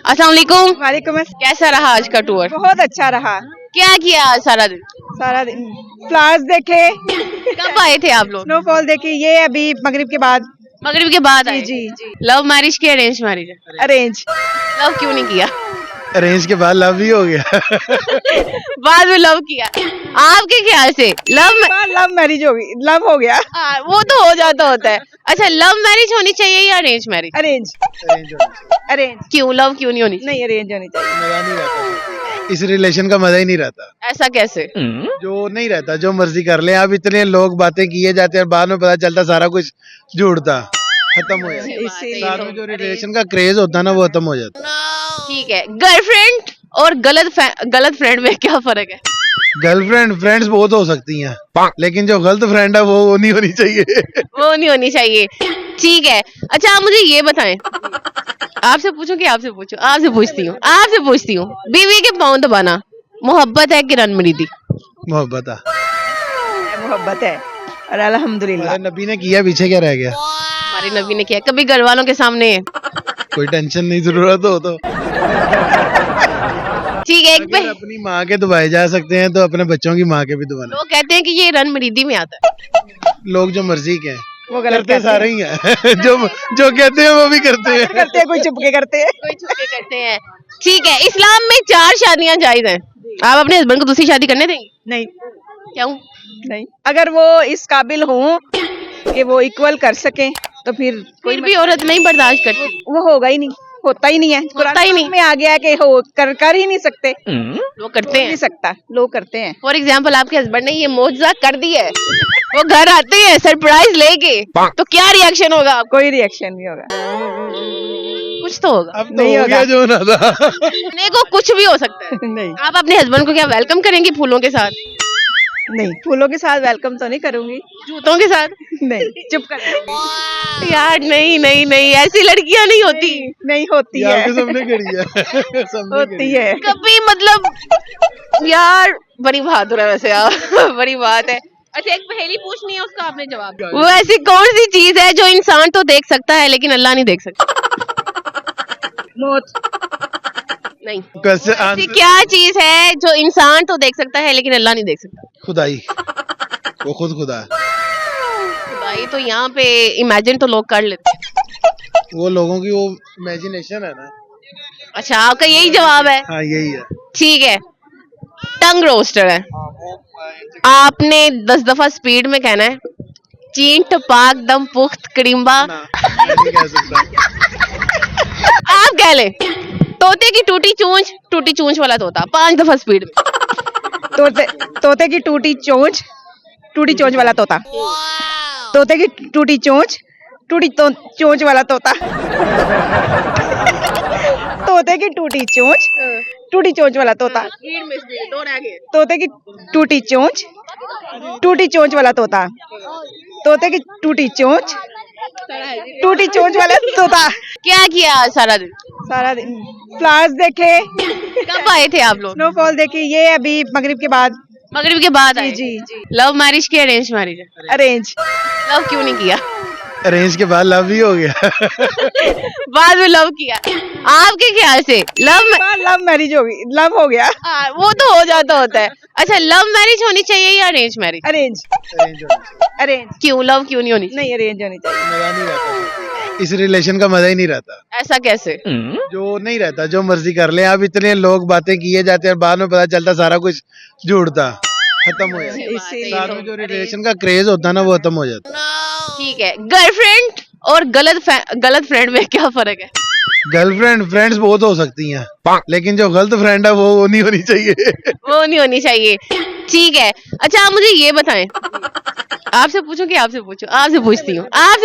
अस्सलाम वालेकुम। वालेकुम अस्सलाम। कैसा रहा आज का टूर? बहुत अच्छा रहा। क्या किया आज सारा दिन? सारा दिन फ्लावर्स देखे, कब आए थे आप लोग? स्नोफॉल देखी। ये अभी मगरिब के बाद। मगरिब के बाद आए? जी जी। लव मैरिज की अरेंज मैरिज? अरेंज। लव क्यों नहीं किया? अरेंज के बाद लव भी हो गया। बाद में लव किया। आपके ख्याल से लव मैरिज हो गई, लव हो गया। वो तो हो जाता होता है। अच्छा, लव मैरिज होनी चाहिए या अरेंज मैरिज? अरेंज। अरेंज। क्यों, लव क्यों नहीं होनी चाहिए? नहीं, अरेंज होनी चाहिए। मजा नहीं रहता, इस रिलेशन का मजा ही नहीं रहता। ऐसा कैसे? जो नहीं रहता, जो मर्जी कर ले आप, इतने लोग बातें किए जाते हैं, बाद में पता चलता सारा कुछ झूठ था, खत्म हो जाता। इसीलिए बाद में जो रिलेशन का क्रेज होता है ना, वो खत्म हो जाता। ठीक है, गर्लफ्रेंड और गलत फ्रेंड में क्या फर्क है? गर्लफ्रेंड फ्रेंड्स बहुत हो सकती हैं, लेकिन जो गलत फ्रेंड है वो नहीं होनी चाहिए। वो नहीं होनी चाहिए। ठीक है। अच्छा, आप मुझे ये बताएं, आपसे पूछूं कि आपसे पूछूं? आपसे पूछती हूँ। बीवी के पाँव दबाना मोहब्बत है कि रनमरीदी? मोहब्बत है। मोहब्बत है और अल्हम्दुलिल्लाह। हमारे नबी ने किया, पीछे क्या रह गया? हमारे नबी ने किया। कभी घर वालों के सामने? कोई टेंशन नहीं, जरूरत हो तो। ठीक है। अगर अपनी माँ के दुबाए जा सकते हैं तो अपने बच्चों की माँ के भी दुबाना। लोग कहते हैं कि ये रनमरीदी में आता है। लोग जो मर्जी के हैं, वो गलत करते सारे ही हैं। जो कहते हैं वो भी करते हैं। करते हैं, कोई चुपके करते हैं। कोई छुपके करते हैं। ठीक है। इस्लाम में 4 शादियां जायज हैं। आप अपने हस्बैंड को दूसरी शादी करने देंगे? नहीं क्यों? नहीं, अगर वो इस काबिल हों कि वो इक्वल कर सके तो फिर कोई भी औरत नहीं बर्दाश्त करती। वो होगा ही नहीं, होता ही नहीं है। होता ही नहीं में आ गया कि हो कर ही नहीं सकते। लोग करते हैं। नहीं सकता, लोग करते हैं। फॉर एग्जाम्पल, आपके हस्बैंड ने ये मौजूदा कर दी है, वो घर आते हैं सरप्राइज लेके, तो क्या रिएक्शन होगा आपका? कोई रिएक्शन नहीं होगा। कुछ तो होगा। अब तो नहीं हो होगा। गया जो ना था। अपने को कुछ भी हो सकता है। नहीं आप अपने हस्बैंड को क्या वेलकम करेंगी फूलों के साथ? नहीं, फूलों के साथ वेलकम तो नहीं करूंगी। जूतों के साथ? नहीं, चुप कर। यार नहीं, ऐसी लड़कियां नहीं होती। नहीं होती ये है। आपके सामने करी है। सबने होती करी है। कभी मतलब यार बड़ी बहादुर है वैसे आप। बड़ी बात है। अच्छा, एक पहेली पूछनी है, उसका आपने जवाब दिया। वो ऐसी कौन सी चीज है जो इंसान तो देख सकता है लेकिन अल्लाह नहीं देख सकता? मौत। नहीं। कैसे ऐसी क्या चीज है जो इंसान तो देख सकता है लेकिन अल्लाह नहीं देख सकता? खुदाई, वो खुद खुदा है। भाई तो यहाँ पे इमेजिन तो लोग कर लेते हैं। वो लोगों की वो इमेजिनेशन है ना। अच्छा, आपका यही जवाब है? हाँ, यही है। ठीक है। टंग रोस्टर है। आपने 10 दफा स्पीड में कहना है, चींट पाक दम पुख्त कड़िम्बा। ना, मैं नहीं कह सकता। आप कह ले, तोते की टूटी चूंच वाला तोता। 5 दफा स्पीड में। तोते की टूटी चोंच वाला तोता। तोते की टूटी चोंच वाला तोता। तोते की टूटी चोंच वाला तोता। तोते की टूटी चोंच वाला तोता। तोते की टूटी चोंच वाला तोता। क्या किया आज सारा दिन? सारा दिन फ्लावर्स देखे, कब आए थे आप लोग? स्नोफॉल देखी। ये अभी मगरिब के बाद। मगरिब के बाद आए? जी जी। लव मैरिज की अरेंज मैरिज? अरेंज। लव क्यों नहीं किया? अरेंज के बाद लव भी हो गया। बाद में लव किया। आपके ख्याल से लव मैरिज हो गई, लव हो गया। वो तो हो जाता होता है। अच्छा, लव मैरिज होनी चाहिए या अरेंज मैरिज? अरेंज। अरेंज। क्यों, लव क्यों नहीं होनी चाहिए? नहीं, अरेंज होनी चाहिए। मजा नहीं रहता, इस रिलेशन का मजा ही नहीं रहता। ऐसा कैसे? जो नहीं रहता, जो मर्जी कर ले आप, इतने लोग बातें किए जाते हैं, बाद में पता चलता सारा कुछ झूठ था, खत्म हो जाता। इसीलिए बाद में जो रिलेशन का क्रेज होता है ना, वो खत्म हो जाता। ठीक है। गर्लफ्रेंड और गलत फ्रेंड में क्या फर्क है? गर्लफ्रेंड फ्रेंड्स बहुत हो सकती हैं, लेकिन जो गलत फ्रेंड है वो नहीं होनी चाहिए। वो नहीं होनी चाहिए। ठीक है। अच्छा, आप मुझे ये बताएं, आपसे पूछूं कि आपसे पूछूं? आपसे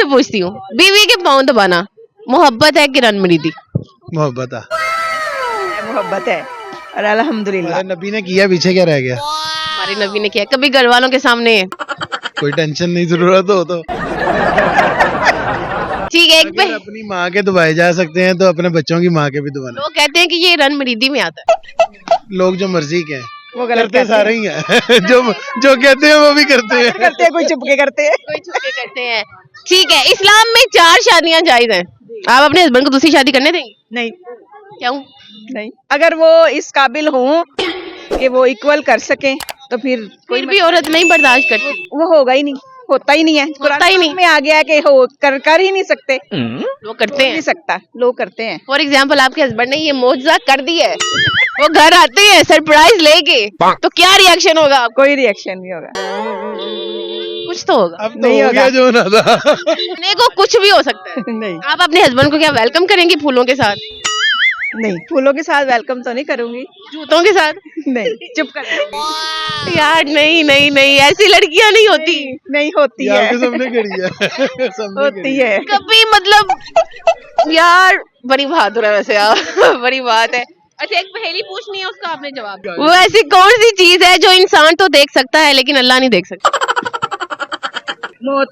पूछती हूँ। बीवी के पाँव दबाना मोहब्बत है कि रनमरीदी? मोहब्बत है। मोहब्बत है और अल्हम्दुलिल्लाह। हमारे नबी ने किया, पीछे क्या रह गया? हमारे नबी ने किया। कभी घर वालों के सामने? कोई टेंशन नहीं, जरूरत हो तो। ठीक है। अगर अपनी माँ के दुबाए जा सकते हैं तो अपने बच्चों की माँ के भी दुबाना। लोग कहते हैं कि ये रनमरीदी में आता है। लोग जो मर्जी के हैं, वो गलत करते सारे ही हैं। जो कहते हैं वो भी करते हैं। करते हैं, कोई चुपके करते हैं। कोई छुपके करते हैं। ठीक है। इस्लाम में 4 शादियां जायज हैं। आप अपने हस्बैंड को दूसरी शादी करने देंगे? नहीं क्यों? नहीं, अगर वो इस काबिल हों कि वो इक्वल कर सकें तो फिर फिर भी औरत नहीं बर्दाश्त करती, वो होगा ही नहीं, होता ही नहीं है। कुरान ही नहीं। में आ गया है कि हो कर ही नहीं सकते, वो करते नहीं हैं। सकता, लोग करते हैं। फॉर एग्जाम्पल आपके हस्बैंड ने ये मोजा कर दी है, वो घर आते हैं सरप्राइज लेके, तो क्या रिएक्शन होगा आपका? कोई रिएक्शन नहीं होगा। कुछ तो होगा। अब तो नहीं हो होगा। गया जो ना था। अपने को कुछ भी हो सकता है। नहीं आप अपने हस्बैंड को क्या वेलकम करेंगी फूलों के साथ, नहीं, फूलों के साथ वेलकम तो नहीं करूंगी। जूतों के साथ? नहीं, चुप कर। यार नहीं नहीं नहीं, ऐसी लड़कियां नहीं होती नहीं होती ये है, आपके सबने करी है। सबने होती करी है। कभी, मतलब यार बड़ी बहादुर है वैसे आप। बड़ी बात है। अच्छा, एक पहेली पूछनी है, उसका आपने जवाब दिया। वो ऐसी कौन सी चीज है जो इंसान तो देख सकता है लेकिन अल्लाह नहीं देख सकता? मौत।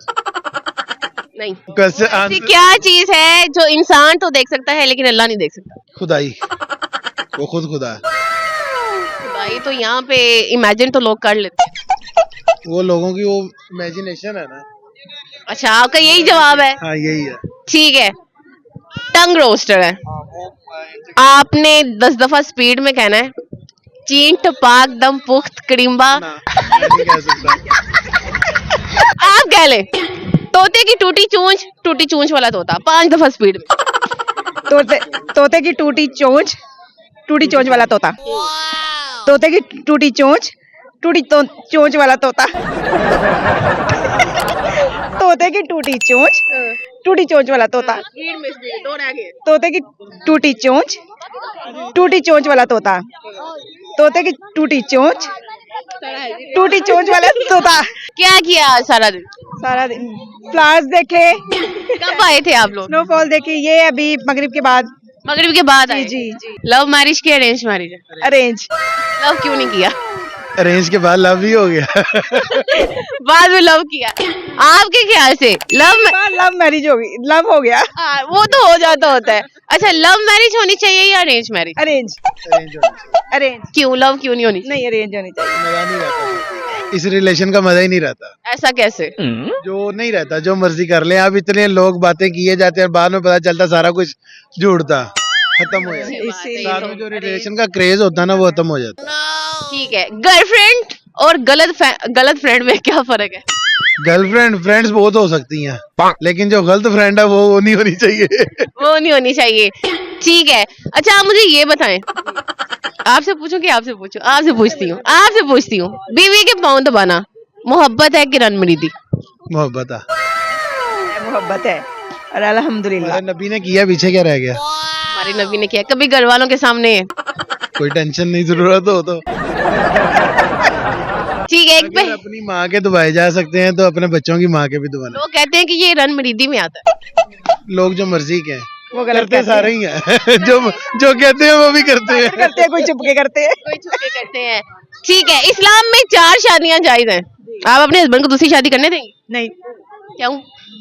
नहीं। कैसे ऐसी क्या चीज है जो इंसान तो देख सकता है लेकिन अल्लाह नहीं देख सकता? खुदाई, वो खुद खुदा है। भाई तो यहाँ पे इमेजिन तो लोग कर लेते हैं। वो लोगों की वो इमेजिनेशन है ना। अच्छा, आपका यही जवाब है? हाँ यही है। ठीक है, टंग रोस्टर है। आपने 10 दफा स्पीड में कहना है, चींट पाक दम पुख्त कड़िम्बा। ना, मैं नहीं कह सकता। आप कह ले, तोते की टूटी चूंच वाला तोता, 5 दफा स्पीड में। तोते की टूटी चोंच वाला तोता। तोते की टूटी चोंच वाला तोता। तोते की टूटी चोंच वाला तोता। तोते की टूटी चोंच वाला तोता। तोते की टूटी चोंच वाला तोता। क्या किया आज सारा दिन? सारा दिन फ्लावर्स देखे, कब आए थे आप लोग? स्नोफॉल देखी। ये अभी मगरिब के बाद। मगरिब के बाद आए? जी। लव मैरिज की अरेंज मैरिज? अरेंज। लव क्यों नहीं किया? अरेंज के बाद लव भी हो गया। बाद में लव किया। आपके ख्याल से लव मैरिज होगी, लव हो गया। वो तो हो जाता होता है। अच्छा, लव मैरिज होनी चाहिए या अरेंज मैरिज? अरेंज। अरेंज। क्यों, लव क्यों नहीं होनी चाहिए? नहीं, अरेंज होनी चाहिए। मजा नहीं रहता, इस रिलेशन का मजा ही नहीं रहता। ऐसा कैसे? जो नहीं रहता, जो मर्जी कर ले आप, इतने लोग बातें किए जाते हैं, बाद में पता चलता सारा कुछ झूठ था, खत्म हो जाता। इसीलिए साथ में जो रिलेशन का क्रेज होता है ना, वो खत्म हो जाता है। ठीक है, गर्लफ्रेंड और गलत फ्रेंड में क्या फर्क है? गर्लफ्रेंड फ्रेंड्स बहुत हो सकती हैं, लेकिन जो गलत फ्रेंड है वो नहीं होनी चाहिए। वो नहीं होनी चाहिए। ठीक है। अच्छा, आप मुझे ये बताएं, आपसे पूछूं कि आपसे पूछूं? आपसे पूछती हूँ, बीवी के पाँव दबाना मोहब्बत है कि रनमरीदी? मोहब्बत है। मोहब्बत है, और अल्हम्दुलिल्लाह। हमारे नबी ने किया, पीछे क्या रह गया? हमारे नबी ने किया। कभी घर वालों के सामने? कोई टेंशन नहीं, जरूरत हो तो। ठीक है। अगर अपनी माँ के दबाए जा सकते हैं तो अपने बच्चों की माँ के भी दबाना। लोग कहते हैं कि ये रनमरीदी में आता है। लोग जो मर्जी के हैं, वो गलत करते सारे ही हैं। जो कहते हैं वो भी करते हैं। करते हैं, कोई चुपके करते हैं। कोई छुपके करते हैं। ठीक है, इस्लाम में 4 शादियां जायज हैं। आप अपने हस्बैंड को दूसरी शादी करने देंगे? नहीं, क्यों?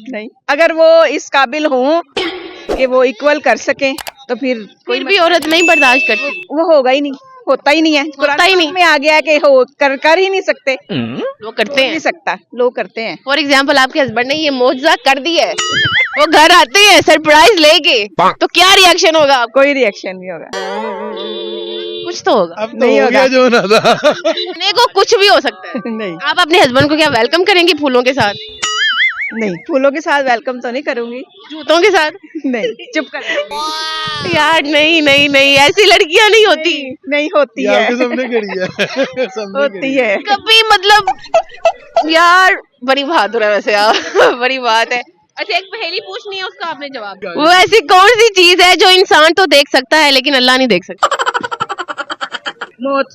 नहीं, अगर वो इस काबिल हों कि वो इक्वल कर सकें तो फिर भी औरत नहीं बर्दाश्त करती, वो होगा ही नहीं, होता ही नहीं है। कुरान में आ गया है कि हो कर ही नहीं सकते, वो करते नहीं हैं। सकता, लोग करते हैं। फॉर एग्जाम्पल आपके हस्बैंड ने ये मोजा कर दी है, वो घर आते हैं सरप्राइज लेके, तो क्या रिएक्शन होगा आपका? कोई रिएक्शन नहीं होगा। कुछ तो होगा। अब तो नहीं हो होगा। गया जो ना था। अपने को कुछ भी हो सकता है। नहीं, आप अपने हस्बैंड को क्या वेलकम करेंगी फूलों के साथ, नहीं, फूलों के साथ वेलकम तो नहीं करूंगी। जूतों के साथ? नहीं, चुप कर। यार नहीं नहीं नहीं, ऐसी लड़कियां नहीं होती नहीं होती ये है, आपके सबने करी है। सबने होती करी है। कभी, मतलब यार बड़ी बहादुर है वैसे आप। बड़ी बात है। अच्छा, एक पहेली पूछनी है, उसका आपने जवाब दिया। वो ऐसी कौन सी चीज है जो इंसान तो देख सकता है लेकिन अल्लाह नहीं देख सकता? मौत।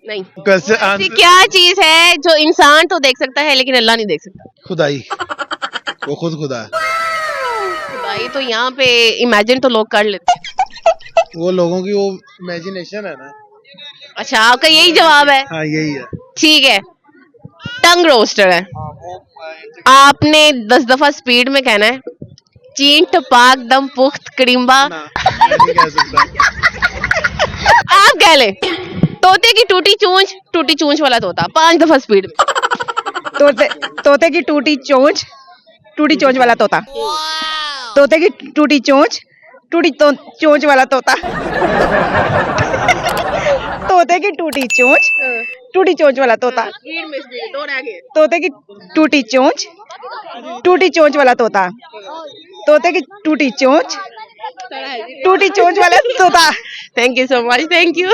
नहीं। कैसे ऐसी क्या चीज है जो इंसान तो देख सकता है लेकिन अल्लाह नहीं देख सकता? खुदाई, वो खुद खुदा है। भाई तो यहाँ पे इमेजिन तो लोग कर लेते हैं। वो लोगों की वो इमेजिनेशन है ना। अच्छा, आपका यही जवाब है? हाँ यही है। ठीक है, टंग रोस्टर है। आपने 10 दफा स्पीड में कहना है, चींट पाक दम पुख्त कड़िम्बा। ना, मैं नहीं कह सकता। आप कह ले, तोते की टूटी चूंच वाला तोता, 5 दफा स्पीड में। तोते की टूटी चोंच वाला तोता। तोते की टूटी चोंच वाला तोता। तोते की टूटी चोंच वाला तोता। तोते की टूटी चोंच वाला तोता। तोते की टूटी चोंच वाला तोता। Thank you so much, thank you.